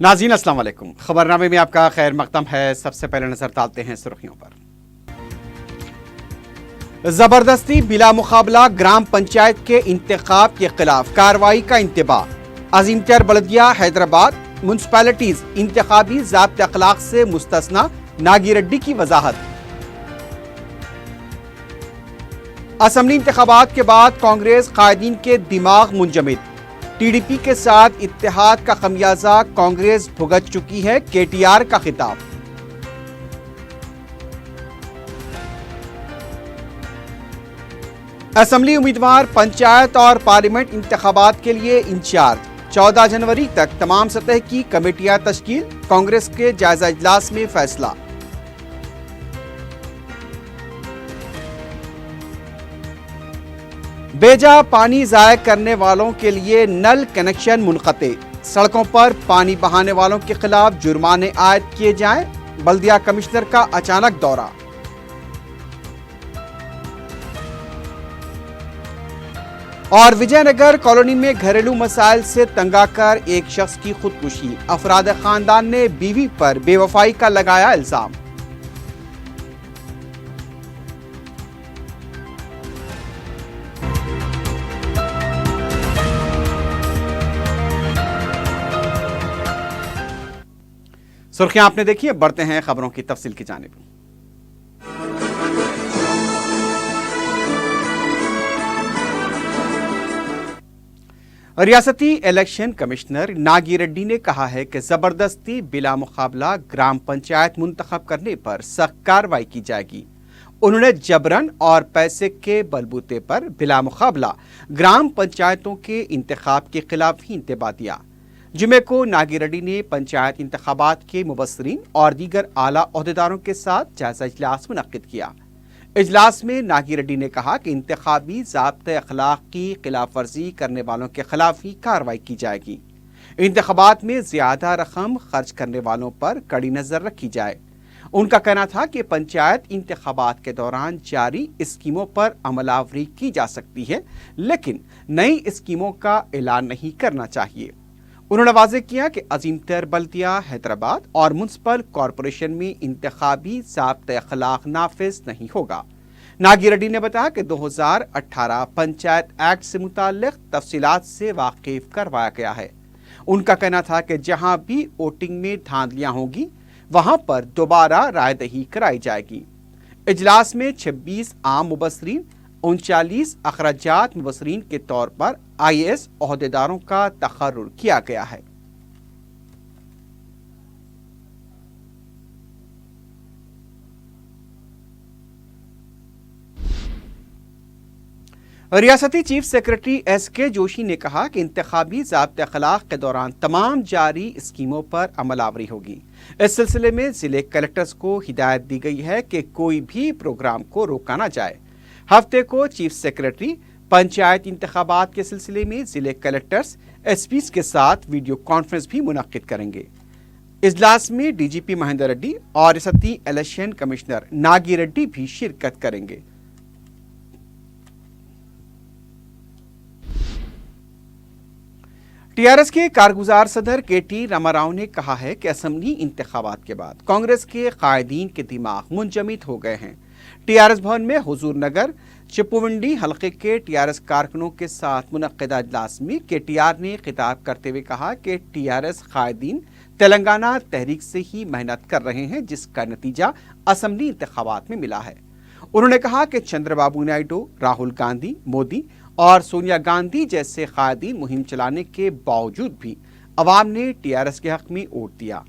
नाज़रीन अस्सलाम वालेकुम। खबरनामे में आपका खैर मकदम है। सबसे पहले नजर डालते हैं सुर्खियों पर। जबरदस्ती बिला मुकाबला ग्राम पंचायत के इंतखाब के खिलाफ कार्रवाई का इंतबाह। अजीमतर बल्दिया हैदराबाद म्युनिसिपैलिटीज इंतखाबी ज़ाब्ते अखलाक से मुस्तस्ना, नागिरेड्डी की वजाहत। असम्बली इंतखाबात के बाद कांग्रेस कायदीन के दिमाग मुंजमिद। टीडीपी के साथ इत्तेहाद का खमियाजा कांग्रेस भुगत चुकी है, केटीआर का खिताब। असम्बली उम्मीदवार पंचायत और पार्लियामेंट इंतखाबात के लिए इंचार्ज। 14 जनवरी तक तमाम सतह की कमेटियां तश्कील, कांग्रेस के जायजा इजलास में फैसला। बेजा पानी ज़ाया करने वालों के लिए नल कनेक्शन मुनक़ते। सड़कों पर पानी बहाने वालों के खिलाफ जुर्माने आयद किए जाएं। बल्दिया कमिश्नर का अचानक दौरा। और विजयनगर कॉलोनी में घरेलू मसाइल से तंगाकर एक शख्स की खुदकुशी। अफराद खानदान ने बीवी पर बेवफाई का लगाया इल्जाम। सुर्खियां आपने देखी है, बढ़ते हैं खबरों की तफसील की जानिब। रियासती इलेक्शन कमिश्नर नागिरेड्डी ने कहा है कि जबरदस्ती बिला मुकाबला ग्राम पंचायत मुंतखब करने पर सख्त कार्रवाई की जाएगी। उन्होंने जबरन और पैसे के बलबूते पर बिला मुकाबला ग्राम पंचायतों के इंतखाब के खिलाफ ही इंतबा दिया। जुमे को नागिरेड्डी ने पंचायत इंतखाबात के मुबस्सरीन और दीगर आला ओहदेदारों के साथ जायजा इजलास मुनक्किद किया। इजलास में नागिरेड्डी ने कहा कि इंतखाबी ज़ाब्ते अखलाक की खिलाफ वर्जी करने वालों के खिलाफ ही कार्रवाई की जाएगी। इंतखाबात में ज्यादा रकम खर्च करने वालों पर कड़ी नजर रखी जाए। उनका कहना था कि पंचायत इंतखाबात के दौरान जारी स्कीमों पर अमलावरी की जा सकती है, लेकिन नई स्कीमों का ऐलान नहीं करना चाहिए। उन्होंने वाज़ेह किया कि अजीमतर बल्दिया हैदराबाद और म्युनिसिपल कॉरपोरेशन में इंतखाबी ज़ाब्ते अखलाक नाफिज नहीं होगा। नागिरेड्डी ने बताया कि 2018 पंचायत एक्ट से मुताल्लिक तफसीलात से वाकिफ करवाया गया है। उनका कहना था कि जहां भी वोटिंग में धांधलियां होंगी वहां पर दोबारा रायदही कराई जाएगी। इजलास में 26 आम मुबस्सरीन, 39 अखराजात मुबस्सरीन के तौर पर IAS ओहदेदारों का तकर्रुर किया गया है। रियासती चीफ सेक्रेटरी SK जोशी ने कहा कि इंतखाबी ज़ाब्ते अखलाक के दौरान तमाम जारी स्कीमों पर अमलावरी होगी। इस सिलसिले में जिले कलेक्टर्स को हिदायत दी गई है कि कोई भी प्रोग्राम को रोका ना जाए। हफ्ते को चीफ सेक्रेटरी पंचायत इंतखाबात के सिलसिले में जिले कलेक्टर्स SPs के साथ वीडियो कॉन्फ्रेंस भी मुनक्किद करेंगे। इजलास में DGP महेंद्र रेड्डी और रियासती इलेक्शन कमिश्नर नागिरेड्डी भी शिरकत करेंगे। TRS के कारगुजार सदर KT रामाराव ने कहा है कि असम्बली इंतखाबात के बाद कांग्रेस के कायदीन के दिमाग मुंजमिद हो गए हैं। TRS भवन में हुजूर नगर चिपुवंडी हलके के TRS कारकुनों के साथ मुनक्किदा इजलास में KTR ने खिताब करते हुए कहा कि TRS कायदीन तेलंगाना तहरीक से ही मेहनत कर रहे हैं, जिसका नतीजा असम्बली इंतखाबात में मिला है। उन्होंने कहा कि चंद्रबाबू नायडू, राहुल गांधी, मोदी और सोनिया गांधी जैसे कायदीन मुहिम चलाने के बावजूद भी अवाम ने TRS के हक में वोट दिया।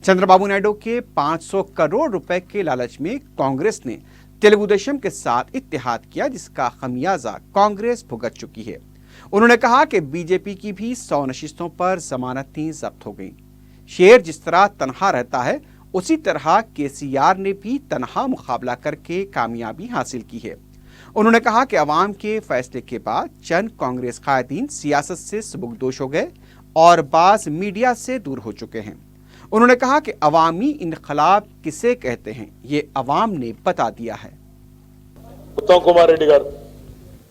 चंद्रबाबू नायडू के 500 करोड़ रुपए के लालच में कांग्रेस ने तेलुगु देशम के साथ इत्तेहाद किया, जिसका खमियाजा कांग्रेस भुगत चुकी है। उन्होंने कहा कि बीजेपी की भी 100 नशिस्तों पर जमानतें जब्त हो गई। शेर जिस तरह तनहा रहता है, उसी तरह KCR ने भी तनहा मुकाबला करके कामयाबी हासिल की है। उन्होंने कहा कि अवाम के फैसले के बाद चंद कांग्रेस कायदीन सियासत से सबकदोश हो गए और बाज मीडिया से दूर हो चुके हैं। उन्होंने कहा कि अवामी इनकलाब किसे कहते हैं, ये अवाम ने बता दिया है। उत्तम कुमार रेड्डी गारू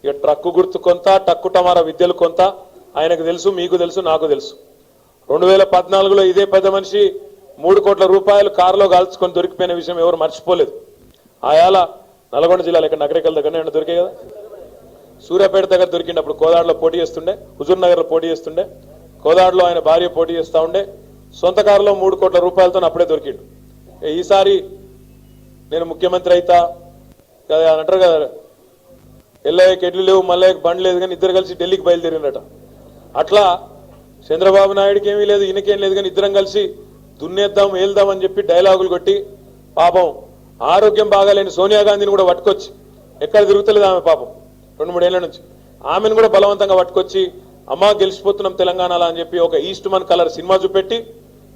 ఇక ట్రక్కు గుర్తు కొంత టక్కుటమార విద్యలు కొంత ఆయనకు తెలుసు, మీకు తెలుసు, నాకు తెలుసు. 2014లో ఇదే పెద్ద మనిషి 3 కోట్ల రూపాయలు కారులో కాల్చుకొని దొరికిపోయిన విషయం ఎవరు మర్చిపోలేదు. ఆయాల నల్గొండ జిల్లాలో ఇక్కడ నగరికల్ దగ్గరనే దొరికాయి కదా, సూర్యాపేట దగ్గర దొరికినప్పుడు కోదాడలో పోటీ చేస్తుండే, హుజూర్ నగర్లో పోటీ చేస్తుండే, కోదాడలో ఆయన భార్య పోటీ చేస్తూ ఉండే, సొంత కారులో 3 కోట్ల రూపాయలతో అప్పుడే దొరికిండు. ఈసారి నేను ముఖ్యమంత్రి అయితా కదా అంటారు కదా, ఎల్లయ్యకి ఎడ్లు లేవు మల్లయ్యకి బండి లేదు కానీ ఇద్దరు కలిసి ఢిల్లీకి బయలుదేరినట. అట్లా చంద్రబాబు నాయుడుకి ఏమీ లేదు ఈయనకేం లేదు కానీ ఇద్దరం కలిసి దున్నేద్దాం ఏల్దాం అని చెప్పి డైలాగులు కొట్టి పాపం ఆరోగ్యం బాగాలేని సోనియా గాంధీని కూడా పట్టుకొచ్చి, ఎక్కడ తిరుగుతలేదు ఆమె పాపం 2-3 ఏళ్ల నుంచి, ఆమెను కూడా బలవంతంగా పట్టుకొచ్చి అమ్మా గెలిచిపోతున్నాం తెలంగాణలో అని చెప్పి ఒక ఈస్ట్ మన్ కలర్ సినిమా చూపెట్టి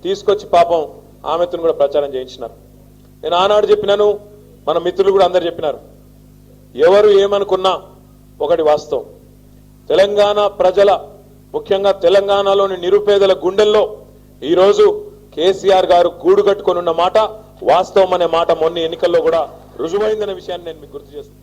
తీసుకొచ్చి పాపం ఆమెతో కూడా ప్రచారం చేయించినారు. నేను ఆనాడు చెప్పినాను, మన మిత్రులు కూడా అందరు చెప్పినారు, ఎవరు ఏమనుకున్నా ఒకటి వాస్తవం, తెలంగాణ ప్రజల ముఖ్యంగా తెలంగాణలోని నిరుపేదల గుండెల్లో ఈరోజు కేసీఆర్ గారు గూడు కట్టుకొని ఉన్న మాట వాస్తవం అనే మాట మొన్న ఎన్నికల్లో కూడా రుజువైందనే విషయాన్ని నేను మీకు గుర్తు చేస్తాను.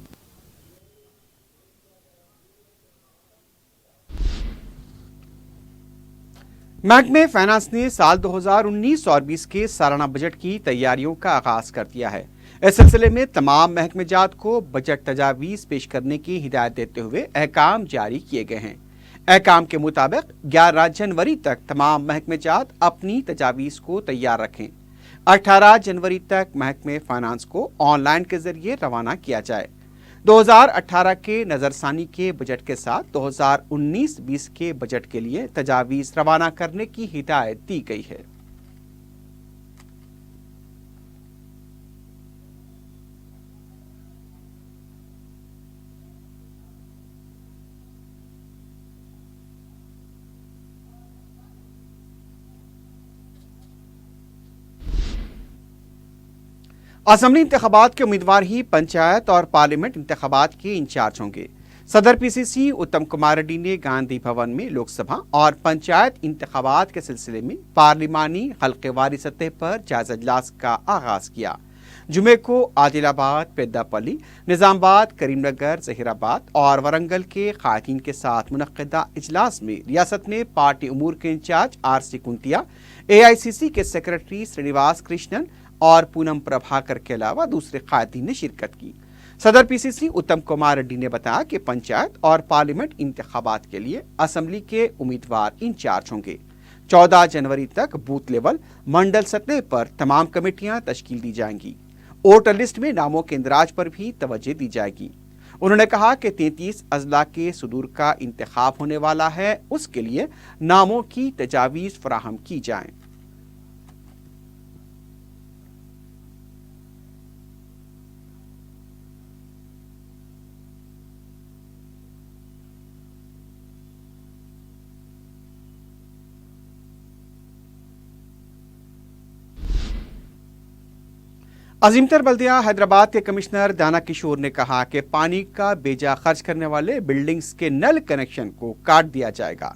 महकमे फाइनेंस ने साल 2019 और 20 के सालाना बजट की तैयारियों का आगाज कर दिया है। इस सिलसिले में तमाम महकमे जात को बजट तजावीज पेश करने की हिदायत देते हुए अहकाम जारी किए गए हैं। अहकाम के मुताबिक 11 जनवरी तक तमाम महकमे जात अपनी तजावीज को तैयार रखें। 18 जनवरी तक महकमे फाइनेंस को ऑनलाइन के जरिए रवाना किया जाए। 2018 के नज़रसानी के बजट के साथ 2019-20 के बजट के लिए तजावीज़ रवाना करने की हिदायत दी गई है। असम्बली इंतखाबात के उम्मीदवार ही पंचायत और पार्लियामेंट इंतखाबात के इंचार्ज होंगे। सदर पीसीसी उत्तम कुमार रेड्डी ने गांधी भवन में लोकसभा और पंचायत इंतखाबात के सिलसिले में पार्लिमानी हल्केवारी सतह पर जायजा इजलास का आगाज किया। जुमे को आदिलाबाद, पेद्दापल्ली, निजामाबाद, करीमनगर, जहीराबाद और वरंगल के क़ायदीन के साथ मुनक्किदा इजलास में रियासत में पार्टी उमूर के इंचार्ज आरसी कुंतिया, एआईसीसी के सेक्रेटरी श्रीनिवास कृष्णन और पूनम प्रभाकर के अलावा दूसरे क़ायदीन ने शिरकत की। सदर पीसीसी उत्तम कुमार रेड्डी ने बताया कि पंचायत और पार्लियामेंट इंतखाबात के लिए असम्बली के उम्मीदवार इंचार्ज होंगे। 14 जनवरी तक बूथ लेवल मंडल सतह पर तमाम कमेटियां तश्कील दी जाएंगी। वोटर लिस्ट में नामों के इंदराज पर भी तवज्जो दी जाएगी। उन्होंने कहा कि 33 अजला के सुदूर का इंतखाब होने वाला है, उसके लिए नामों की तजावीज़ फराहम की जाएं। अजीमतर बल्दिया हैदराबाद के कमिश्नर दाना किशोर ने कहा कि पानी का बेजा खर्च करने वाले बिल्डिंग्स के नल कनेक्शन को काट दिया जाएगा।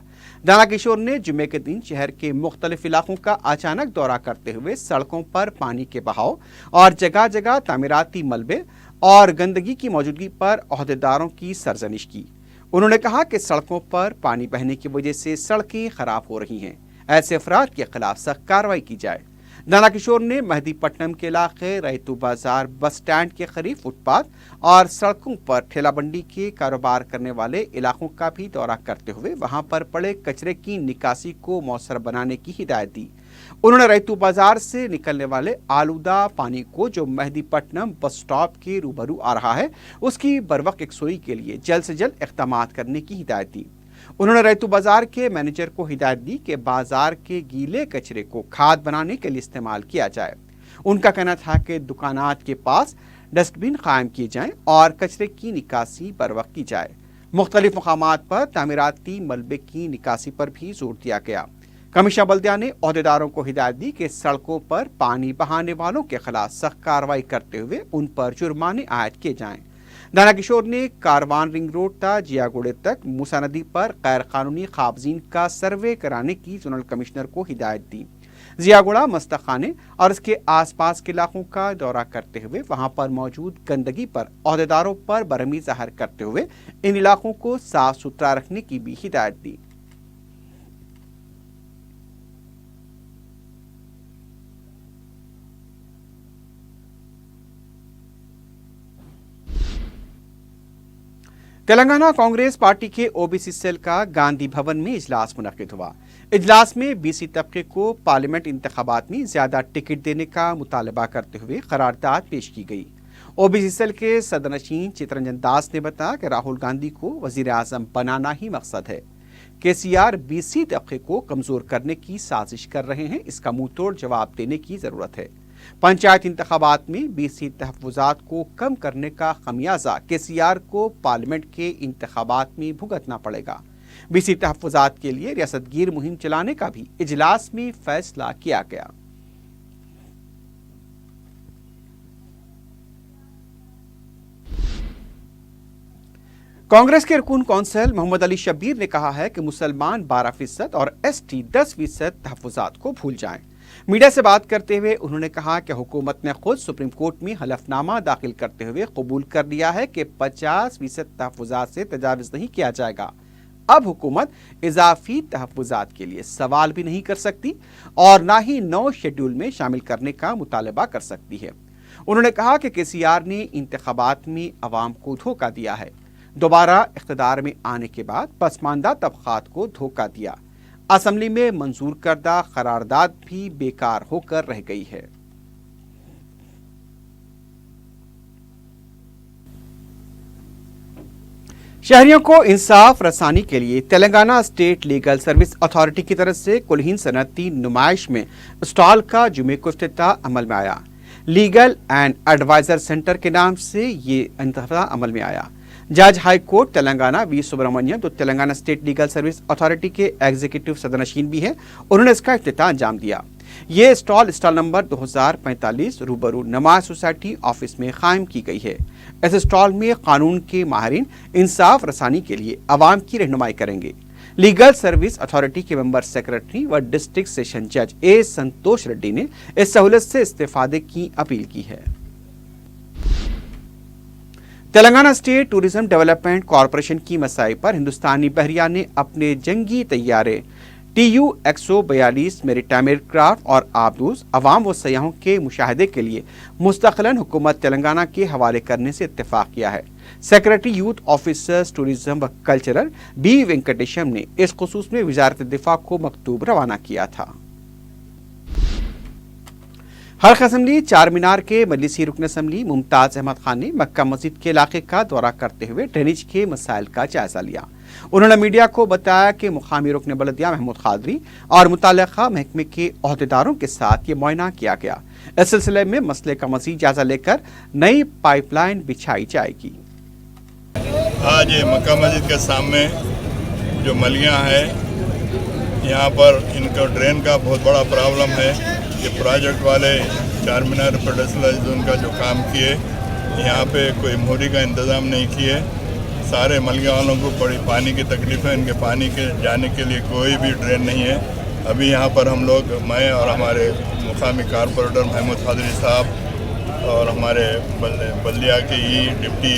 दाना किशोर ने जुमे के दिन शहर के मुख्तलिफ इलाकों का अचानक दौरा करते हुए सड़कों पर पानी के बहाव और जगह जगह तामीराती मलबे और गंदगी की मौजूदगी पर ओहदेदारों की सरजनिश की। उन्होंने कहा कि सड़कों पर पानी बहने की वजह से सड़कें खराब हो रही हैं, ऐसे अफराद के खिलाफ सख्त कार्रवाई की जाए। दाना किशोर ने मेहदीपट्टनम के इलाके रैतू बाजार बस स्टैंड के करीब फुटपाथ और सड़कों पर ठेलाबंडी के कारोबार करने वाले इलाकों का भी दौरा करते हुए वहां पर पड़े कचरे की निकासी को मौसर बनाने की हिदायत दी। उन्होंने रैतू बाजार से निकलने वाले आलूदा पानी को जो मेहदीपट्टनम बस स्टॉप के रूबरू आ रहा है उसकी बरवक्त यकसुई के लिए जल्द से जल्द इक़दामात करने की हिदायत दी। उन्होंने रैतू बाजार के मैनेजर को हिदायत दी कि बाजार के गीले कचरे को खाद बनाने के लिए इस्तेमाल किया जाए। उनका कहना था कि दुकानात के पास डस्टबिन कायम किए जाएं और कचरे की निकासी बर वक्त की जाए। मुख्तलिफ मकामात पर तामीराती मलबे की निकासी पर भी जोर दिया गया। कमिश्नर बल्दिया ने ओहदेदारों को हिदायत दी कि सड़कों पर पानी बहाने वालों के खिलाफ सख्त कार्रवाई करते हुए उन पर जुर्माने आयद किए जाएं। दाना किशोर ने कारवान रिंग रोड ता जियागोड़े तक मूसा नदी पर गैर कानूनी काबजीन का सर्वे कराने की जोनल कमिश्नर को हिदायत दी। जियागोड़ा, मस्तखाने और इसके आसपास के इलाकों का दौरा करते हुए वहां पर मौजूद गंदगी पर ओहदेदारों पर बरहमी जाहिर करते हुए इन इलाकों को साफ सुथरा रखने की भी हिदायत दी। तेलंगाना कांग्रेस पार्टी के ओबीसी सेल का गांधी भवन में इजलास मुनक्किद हुआ। इजलास में बीसी तबके को पार्लियामेंट इंतखाबात में ज्यादा टिकट देने का मुतालबा करते हुए करारदाद पेश की गई। ओबीसी सेल के सदरनशीन चितरंजन दास ने बताया कि राहुल गांधी को वजीर आजम बनाना ही मकसद है। केसीआर बीसी तबके को कमजोर करने की साजिश कर रहे हैं, इसका मुंह तोड़ जवाब देने की जरूरत है। पंचायत इंतखाबात में बीसी तहफ़्फ़ुज़ात को कम करने का खमियाजा केसीआर को पार्लियामेंट के इंतखाबात में भुगतना पड़ेगा। बीसी तहफ़्फ़ुज़ात के लिए रियासतगीर मुहिम चलाने का भी इजलास में फैसला किया गया। कांग्रेस के रकून कौंसिल मोहम्मद अली शब्बीर ने कहा है कि मुसलमान 12% और एसटी 10% तहफ़्फ़ुज़ात को भूल जाएं। मीडिया से बात करते हुए उन्होंने कहा कि हुकूमत ने खुद सुप्रीम कोर्ट में हलफनामा दाखिल करते हुए कबूल कर लिया है कि 50% तहफ़्फ़ुज़ात से तजावुज़ नहीं किया जाएगा। अब हुकूमत इजाफी तहफ़्फ़ुज़ात के लिए सवाल भी नहीं कर सकती और ना ही नौ शेड्यूल में शामिल करने का मुतालबा कर सकती है। उन्होंने कहा कि केसीआर ने इंतखाबात में अवाम को धोखा दिया है। दोबारा इख्तिदार में आने के बाद पसमानदा तबक़ात को धोखा दिया। असेंबली में मंजूर करदा करारदाद भी बेकार होकर रह गई है। शहरियों को इंसाफ रसानी के लिए Telangana state legal service authority की तरफ से कुलहीन सनअती नुमाइश में स्टॉल का जुमे को इफ्तिताह अमल में आया। लीगल एंड एडवाइजर सेंटर के नाम से ये इंतज़ाम अमल में आया। जज high court Telangana V Subramaniam तो Telangana state legal service authority के एग्जीक्यूटिव सदरनशीन भी हैं, उन्होंने इसका इफ्तिताह अंजाम दिया। ये स्टॉल नंबर 2045 रूबरू नमाज सोसाइटी ऑफिस में कायम की गई है। इस स्टॉल में कानून के माहिरीन इंसाफ रसानी के लिए अवाम की रहनुमाई करेंगे। लीगल सर्विस अथॉरिटी के मेंबर सेक्रेटरी व डिस्ट्रिक्ट सेशन जज ए संतोष रेड्डी ने इस सहूलत से इस्तेफादे की अपील की है। Telangana state tourism development corporation की मसाई पर हिंदुस्तानी बहरिया ने अपने जंगी तैयारे TU-142 मेरीटाइम एयरक्राफ्ट और आबदूस अवाम व सयाहों के मुशाहदे के लिए मुस्तक़िलन हुकूमत तेलंगाना के हवाले करने से इत्तेफाक किया है। सेक्रेटरी यूथ ऑफिसर्स टूरिज्म व कल्चरल B वेंकटेशम ने इस खुसूस में वजारत दिफा को मकतूब रवाना किया था। हल्क़ असम्बली चार मीनार के मजलिसी रुकन असम्बली मुमताज अहमद खान ने मक्का मस्जिद के इलाके का दौरा करते हुए ड्रेनेज के मसाइल का जायजा लिया। उन्होंने मीडिया को बताया कि मुकामी रुकन बलदिया महमूद खादरी और मुताल्लिक़ा महकमे के अहदेदारों के साथ ये मुआयना किया गया। इस सिलसिले में मसले का मज़ीद जायजा लेकर नई पाइपलाइन बिछाई जाएगी। आज ये मक्का मस्जिद के सामने जो मलियाँ है, यहाँ पर इनका ड्रेन का बहुत बड़ा प्रॉब्लम है। ये प्रोजेक्ट वाले चार मीनार पेडेस्टलाइज जोन का जो काम किए, यहाँ पे कोई मोहरी का इंतज़ाम नहीं किए। सारे मलिया वालों को बड़ी पानी की तकलीफ है, इनके पानी के जाने के लिए कोई भी ड्रेन नहीं है। अभी यहाँ पर हम लोग, मैं और हमारे मुकामी कारपोरेटर महमूद खादरी साहब और हमारे बल्दिया के डिप्टी,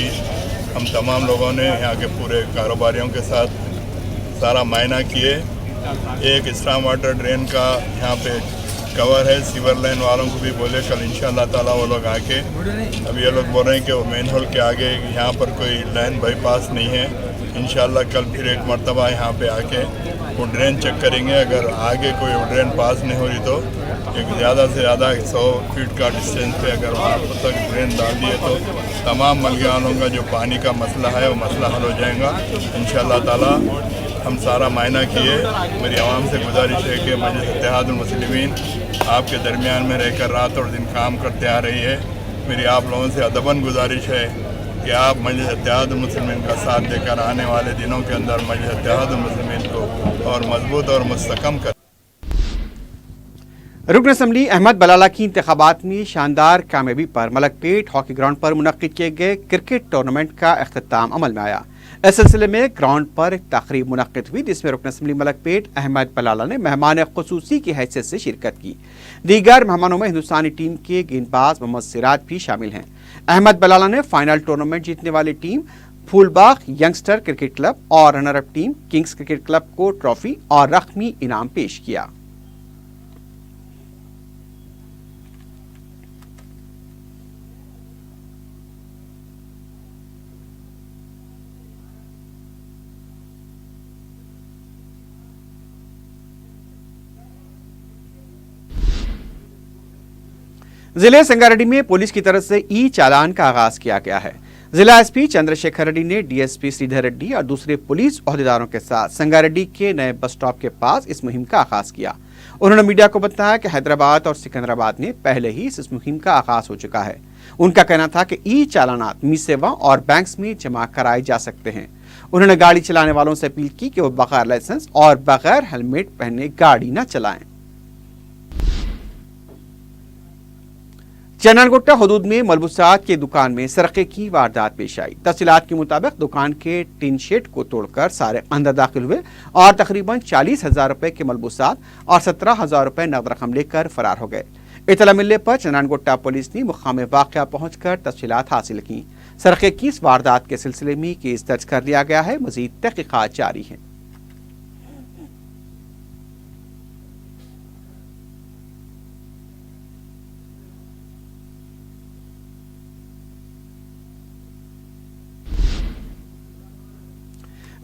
हम तमाम लोगों ने यहाँ के पूरे कारोबारियों के साथ सारा मायना किए। एक इस्लाम वाटर ड्रेन का यहाँ पे कवर है। सीवर लाइन वालों को भी बोले कल इंशाअल्लाह ताला वो लोग आके, अब ये लोग बोल रहे हैं कि वो मेन होल के आगे यहाँ पर कोई लाइन बाईपास नहीं है। इंशाअल्लाह कल फिर एक मरतबा यहाँ पे आके वो ड्रेन चेक करेंगे। अगर आगे कोई ड्रेन पास नहीं हो रही तो एक ज़्यादा से ज़्यादा 100 फीट का डिस्टेंस पे अगर वहाँ तक ड्रेन डाल दिए तो तमाम मलिया वालों का जो पानी का मसला है वो मसला हल हो जाएगा इंशाअल्लाह ताला। हम सारा मायना किए। मेरी आवाम से गुजारिश है कि मजलिस इत्तेहादुल मुस्लिमीन आपके दरमियान में रहकर रात और दिन काम करते आ रही है। मेरी आप लोगों से अदबन गुजारिश है कि आप मजलिस इत्तेहादुल मुस्लिमीन का साथ देकर आने वाले दिनों के अंदर मजलिस इत्तेहादुल मुस्लिमीन को और मजबूत और मुस्तकम कर। रुकन असम्बली अहमद बलाला की इंतखाबात में शानदार कामयाबी पर मलकपेट हॉकी ग्राउंड पर मुनक्किद किए गए क्रिकेट टूर्नामेंट का अख्तिताम अमल में आया। इस सिलसिले में ग्राउंड पर एक तकरीब मुनक्किद हुई जिसमें रुकन असम्बली मलकपेट अहमद बलाला ने मेहमान खुसूसी की हैसियत से शिरकत की। दीगर मेहमानों में हिंदुस्तानी टीम के गेंदबाज मोहम्मद सिराज भी शामिल हैं। अहमद बलाला ने फाइनल टूर्नामेंट जीतने वाली team Phoolbagh youngster cricket club और runner up team kings cricket club को ट्रॉफी और रकमी इनाम पेश किया। जिले संगारेड्डी में पुलिस की तरफ से ई चालान का आगाज किया गया है। जिला एसपी चंद्रशेखर रेड्डी ने डीएसपी श्रीधर रेड्डी और दूसरे पुलिस ओहदेदारों के साथ संगारेड्डी के नए बस स्टॉप के पास इस मुहिम का आगाज किया। उन्होंने मीडिया को बताया कि हैदराबाद और सिकंदराबाद में पहले ही इस मुहिम का आगाज हो चुका है। उनका कहना था कि ई चालानात मी सेवा और बैंक्स में जमा कराए जा सकते हैं। उन्होंने गाड़ी चलाने वालों से अपील की कि वो बगैर लाइसेंस और बगैर हेलमेट पहने गाड़ी न चलाएं। चन्नानगुट्टा हदूद में मलबूसात की दुकान में सरके की वारदात पेश आई। तफसीलात के मुताबिक दुकान के टिन शेड को तोड़कर सारे अंदर दाखिल हुए और तकरीबन 40,000 रुपए के मलबूसात और 17,000 रुपए नकद रकम लेकर फरार हो गए। इतला मिलने पर चन्नानगुट्टा पुलिस ने मुकाम वाक़या पहुंचकर तफसीलात हासिल की। सरके की इस वारदात के सिलसिले में केस दर्ज कर लिया गया है। मजीद तहकीकात जारी है।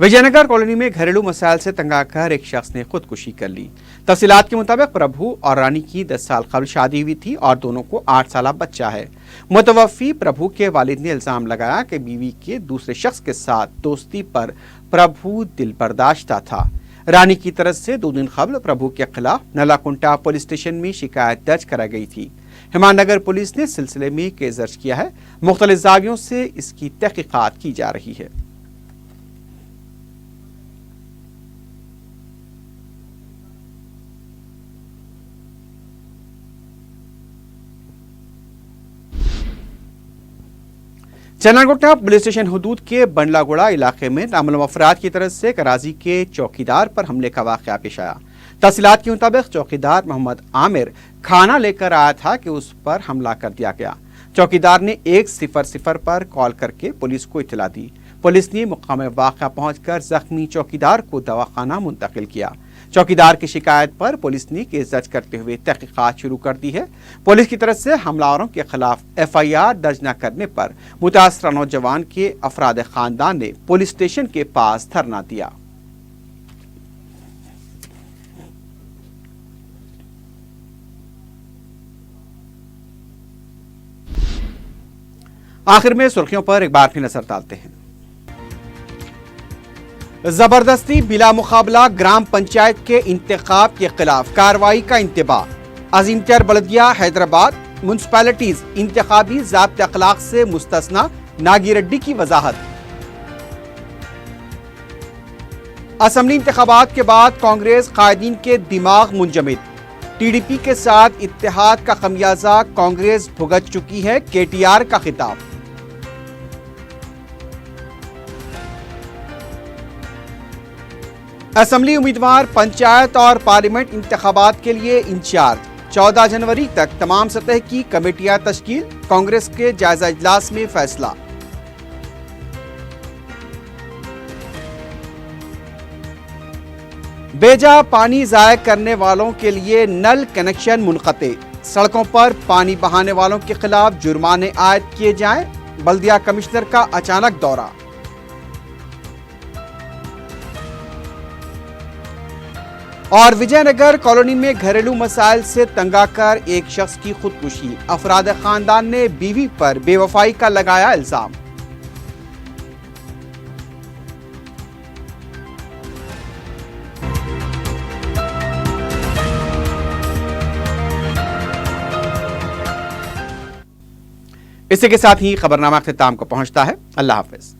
विजयनगर कॉलोनी में घरेलू मसाइल से तंग आकर एक शख्स ने खुदकुशी कर ली। तफसीलात के मुताबिक प्रभु और रानी की 10 साल कबल शादी हुई थी और दोनों को 8 साल बच्चा है। मुतवफ़ी प्रभु के वालिद ने इल्जाम लगाया कि बीवी के दूसरे शख्स के साथ दोस्ती पर प्रभु दिल बर्दाश्ता था। रानी की तरफ से 2 दिन कबल प्रभु के खिलाफ नलाकुंटा पुलिस स्टेशन में शिकायत दर्ज कराई गई थी। हिमानगर पुलिस ने सिलसिले में केस दर्ज किया है। मुख्तलिफ जावियों से इसकी तहकीकात की जा रही है। चन्नानगुट्टा पुलिस स्टेशन हदूद के बंडलागुड़ा इलाके में नामालूम अफराद की तरफ से कराची के चौकीदार पर हमले का वाक़या पेश आया। तफसीलात के मुताबिक चौकीदार मोहम्मद आमिर खाना लेकर आया था कि उस पर हमला कर दिया गया। चौकीदार ने 100 पर कॉल करके पुलिस को इत्तला दी। पुलिस ने मुकाम वाक़या पहुंचकर जख्मी चौकीदार को दवाखाना मुंतकिल किया। चौकीदार की शिकायत पर पुलिस ने केस दर्ज करते हुए तहकीकात शुरू कर दी है। पुलिस की तरफ से हमलावरों के खिलाफ FIR दर्ज न करने पर मुतासरा नौजवान के अफराद खानदान ने पुलिस स्टेशन के पास धरना दिया। आखिर में सुर्खियों पर एक बार फिर नजर डालते हैं। जबरदस्ती बिला मुकाबला ग्राम पंचायत के इंतखाब के खिलाफ कार्रवाई का इंतबाह। अजीमतर बल्दिया हैदराबाद म्युनिसिपैलिटीज इंतखाबी ज़ाब्ते अखलाक से मुस्तस्ना, नागिरेड्डी की वजाहत। असम्बली इंतखाबात के बाद कांग्रेस कायदीन के दिमाग मुंजमिद। TDP के साथ इत्तेहाद का खमियाजा कांग्रेस भुगत चुकी है, KTR का खिताब। असम्बली उम्मीदवार पंचायत और पार्लियामेंट इंतखाबात के लिए इंचार्ज। 14 जनवरी तक तमाम सतह की कमेटियां तश्कील, कांग्रेस के जायजा इजलास में फैसला। बेजा पानी ज़ाया करने वालों के लिए नल कनेक्शन मुनक़ते। सड़कों पर पानी बहाने वालों के खिलाफ जुर्माने आयद किए जाएं। बल्दिया कमिश्नर का अचानक दौरा। और विजयनगर कॉलोनी में घरेलू मसाइल से तंग आकर एक शख्स की खुदकुशी। अफराद खानदान ने बीवी पर बेवफाई का लगाया इल्जाम। इसी के साथ ही खबरनामा अख्तिताम को पहुंचता है। अल्लाह हाफिज।